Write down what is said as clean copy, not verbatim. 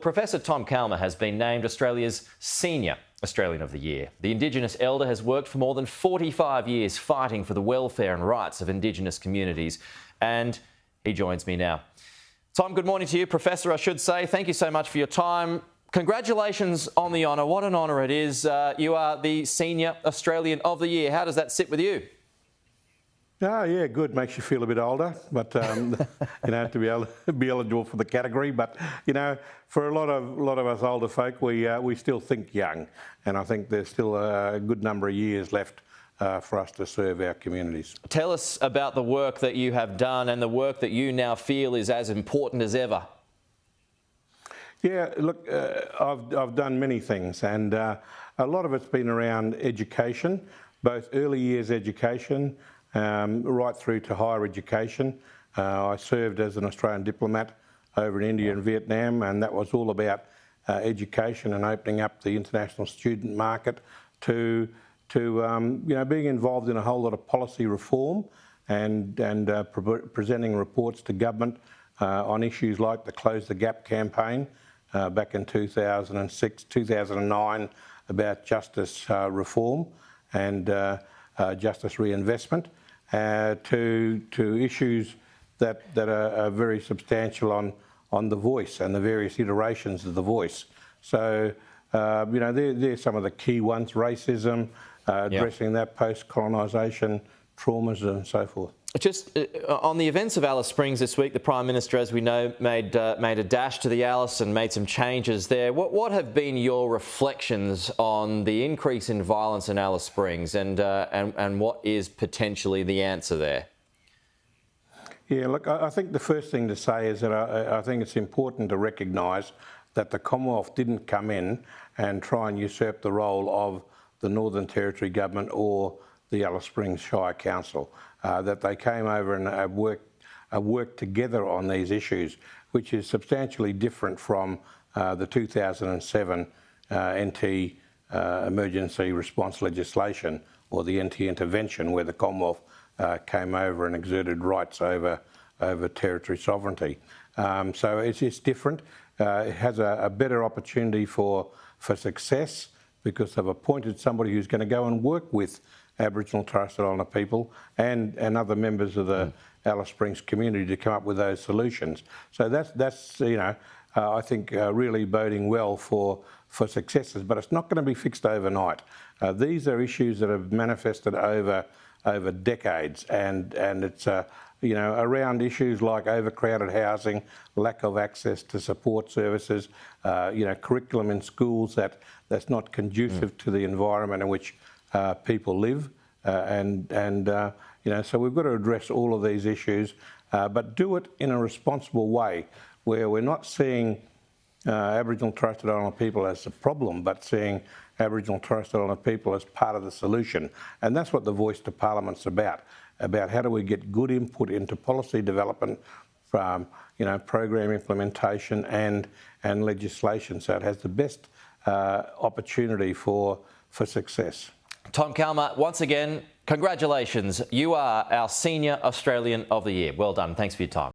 Professor Tom Calma has been named Australia's Senior Australian of the Year. The Indigenous elder has worked for more than 45 years fighting for the welfare and rights of Indigenous communities, and he joins me now. Tom, good morning to you. Professor, I should say. Thank you so much for your time. Congratulations on the honour. What an honour it is. You are the Senior Australian of the Year. How does that sit with you? Oh, yeah, good. Makes you feel a bit older, but to be able to be eligible for the category. But for a lot of us older folk, we still think young, and I think there's still a good number of years left for us to serve our communities. Tell us about the work that you have done and the work that you now feel is as important as ever. Yeah, look, I've done many things, and a lot of it's been around education, both early years education. Right through to higher education. I served as an Australian diplomat over in India and Vietnam, and that was all about education and opening up the international student market to being involved in a whole lot of policy reform and presenting reports to government on issues like the Close the Gap campaign back in 2006, 2009 about justice reform and justice reinvestment. To issues that are very substantial on the voice and the various iterations of the voice. So, they're some of the key ones: racism, addressing that, post-colonisation, traumas and so forth. Just on the events of Alice Springs this week, the Prime Minister, as we know, made a dash to the Alice and made some changes there. What have been your reflections on the increase in violence in Alice Springs and what is potentially the answer there? Yeah, look, I think the first thing to say is that I think it's important to recognise that the Commonwealth didn't come in and try and usurp the role of the Northern Territory Government or the Alice Springs Shire Council, that they came over and worked together on these issues, which is substantially different from the 2007 NT emergency response legislation or the NT intervention, where the Commonwealth came over and exerted rights over territory sovereignty. So it's different. It has a better opportunity for success because they've appointed somebody who's going to go and work with Aboriginal and Torres Strait Islander people and other members of the Alice Springs community to come up with those solutions. So that's I think really boding well for successes, but it's not going to be fixed overnight. These are issues that have manifested over decades, and it's around issues like overcrowded housing, lack of access to support services, curriculum in schools that's not conducive to the environment in which people live, so we've got to address all of these issues, but do it in a responsible way, where we're not seeing Aboriginal and Torres Strait Islander people as a problem, but seeing Aboriginal and Torres Strait Islander people as part of the solution. And that's what the Voice to Parliament's about how do we get good input into policy development, program implementation and legislation, so it has the best opportunity for success. Tom Calma, once again, congratulations. You are our Senior Australian of the Year. Well done. Thanks for your time.